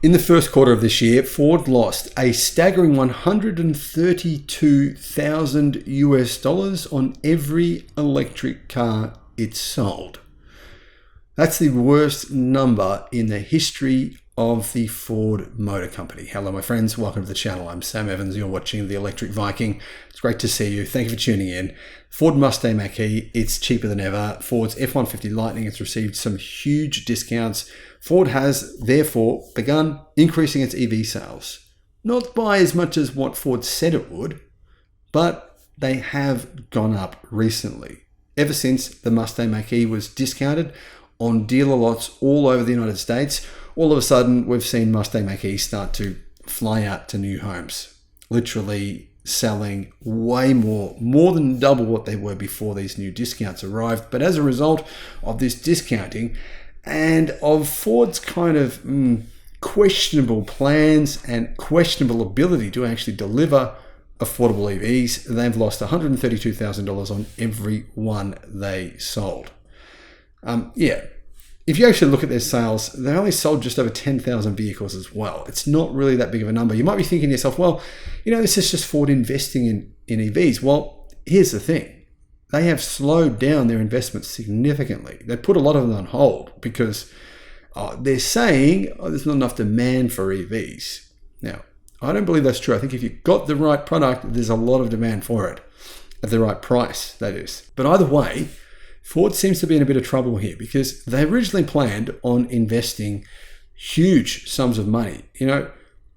In the first quarter of this year, Ford lost a staggering $132,000 on every electric car it sold. That's the worst number in the history of the Ford Motor Company. Hello, my friends. Welcome to the channel. I'm Sam Evans. You're watching the Electric Viking. It's great to see you. Thank you for tuning in. Ford Mustang Mach-E, it's cheaper than ever. Ford's F-150 Lightning has received some huge discounts. Ford has, therefore, begun increasing its EV sales. Not by as much as what Ford said it would, but they have gone up recently. Ever since the Mustang Mach-E was discounted on dealer lots all over the United States, all of a sudden we've seen Mustang Mach-E start to fly out to new homes, literally selling way more than double what they were before these new discounts arrived. But as a result of this discounting and of Ford's kind of questionable plans and questionable ability to actually deliver affordable EVs, they've lost $132,000 on every one they sold. If you actually look at their sales, they only sold just over 10,000 vehicles as well. It's not really that big of a number. You might be thinking to yourself, well, this is just Ford investing in EVs. Well, here's the thing. They have slowed down their investments significantly. They put a lot of them on hold because they're saying there's not enough demand for EVs. Now, I don't believe that's true. I think if you've got the right product, there's a lot of demand for it at the right price, that is. But either way, Ford seems to be in a bit of trouble here because they originally planned on investing huge sums of money,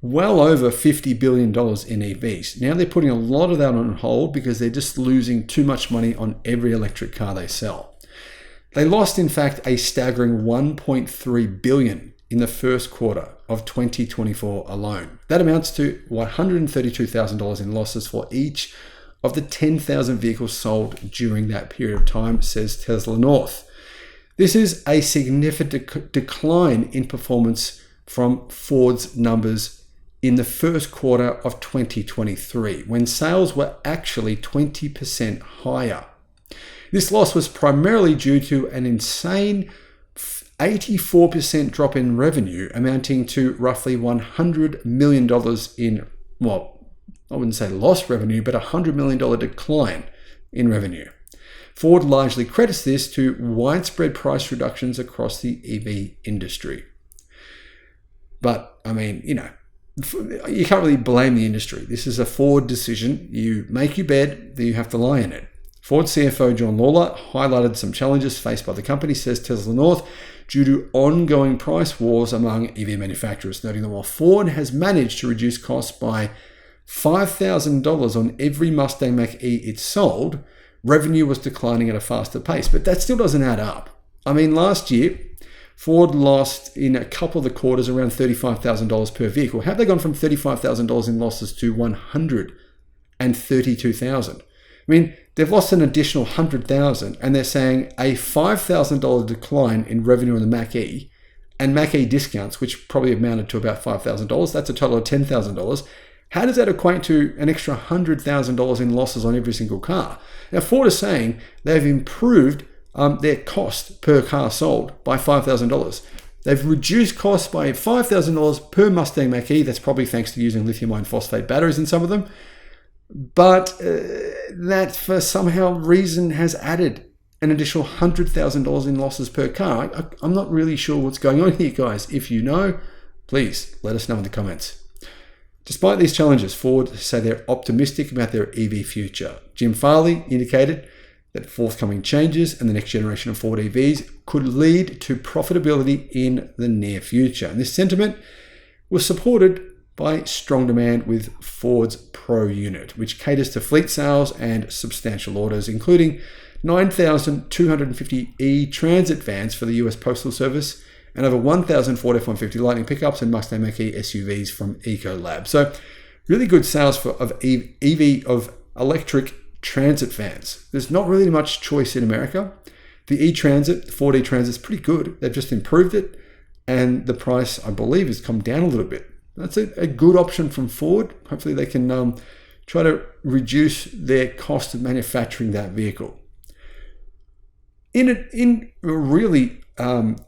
well over $50 billion in EVs. Now they're putting a lot of that on hold because they're just losing too much money on every electric car they sell. They lost, in fact, a staggering $1.3 billion in the first quarter of 2024 alone. That amounts to $132,000 in losses for each of the 10,000 vehicles sold during that period of time, says Tesla North. This is a significant decline in performance from Ford's numbers in the first quarter of 2023, when sales were actually 20% higher. This loss was primarily due to an insane 84% drop in revenue, amounting to roughly $100 million in, I wouldn't say lost revenue, but a $100 million decline in revenue. Ford largely credits this to widespread price reductions across the EV industry. But, you can't really blame the industry. This is a Ford decision. You make your bed, then you have to lie in it. Ford CFO John Lawler highlighted some challenges faced by the company, says Tesla North, due to ongoing price wars among EV manufacturers, noting that while Ford has managed to reduce costs by $5,000 on every Mustang Mach-E it sold, revenue was declining at a faster pace. But that still doesn't add up. Last year, Ford lost in a couple of the quarters around $35,000 per vehicle. How have they gone from $35,000 in losses to $132,000? They've lost an additional $100,000, and they're saying a $5,000 decline in revenue on the Mach-E and Mach-E discounts, which probably amounted to about $5,000. That's a total of $10,000. How does that equate to an extra $100,000 in losses on every single car? Now, Ford is saying they've improved their cost per car sold by $5,000. They've reduced costs by $5,000 per Mustang Mach-E. That's probably thanks to using lithium iron phosphate batteries in some of them. But that, for somehow reason, has added an additional $100,000 in losses per car. I'm not really sure what's going on here, guys. If you know, please let us know in the comments. Despite these challenges, Ford say they're optimistic about their EV future. Jim Farley indicated that forthcoming changes and the next generation of Ford EVs could lead to profitability in the near future. And this sentiment was supported by strong demand with Ford's Pro unit, which caters to fleet sales and substantial orders, including 9,250 e-transit vans for the US Postal Service and over 1,000 Ford F-150 Lightning pickups and Mustang Mach-E SUVs from Ecolab. So really good sales of electric transit vans. There's not really much choice in America. The e-transit, the Ford e-transit is pretty good. They've just improved it, and the price, I believe, has come down a little bit. That's a good option from Ford. Hopefully they can try to reduce their cost of manufacturing that vehicle. In a really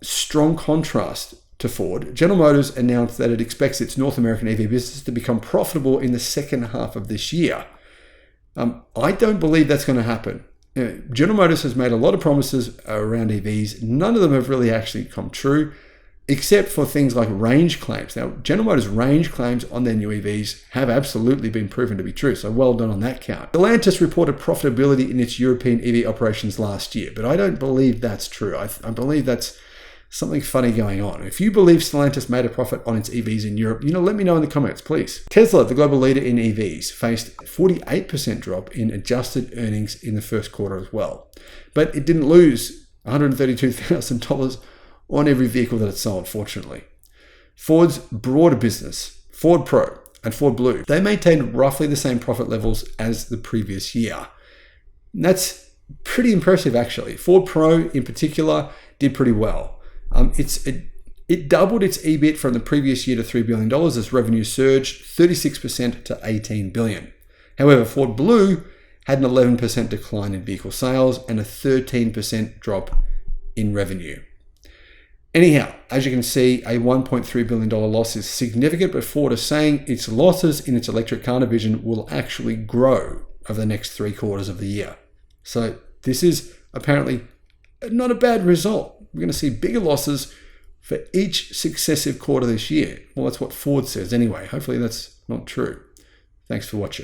strong contrast to Ford, General Motors announced that it expects its North American EV business to become profitable in the second half of this year. I don't believe that's going to happen. General Motors has made a lot of promises around EVs. None of them have really actually come true, except for things like range claims. Now, General Motors' range claims on their new EVs have absolutely been proven to be true, so well done on that count. Stellantis reported profitability in its European EV operations last year, but I don't believe that's true. I believe that's something funny going on. If you believe Stellantis made a profit on its EVs in Europe, let me know in the comments, please. Tesla, the global leader in EVs, faced a 48% drop in adjusted earnings in the first quarter as well. But it didn't lose $132,000 on every vehicle that it sold, fortunately. Ford's broader business, Ford Pro and Ford Blue, they maintained roughly the same profit levels as the previous year. And that's pretty impressive, actually. Ford Pro, in particular, did pretty well. It doubled its EBIT from the previous year to $3 billion as revenue surged 36% to $18 billion. However, Ford Blue had an 11% decline in vehicle sales and a 13% drop in revenue. Anyhow, as you can see, a $1.3 billion loss is significant, but Ford is saying its losses in its electric car division will actually grow over the next 3 quarters of the year. So this is apparently not a bad result. We're going to see bigger losses for each successive quarter this year. Well, that's what Ford says anyway. Hopefully that's not true. Thanks for watching.